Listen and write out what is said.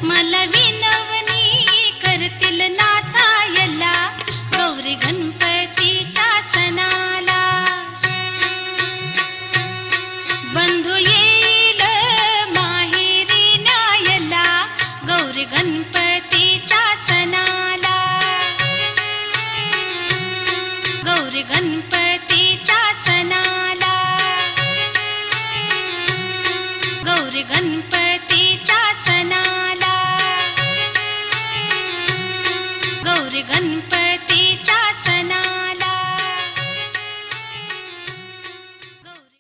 मला विनवणी करतील नाचायला गौरी गणपतीच्या सणाला। बंधू येईल माहेरी न्यायला गौरी गणपतीच्या सणाला। गौरी गणपतीच्या सणाला। गौरी गणपतीच्या सणाला। गौरी गणपती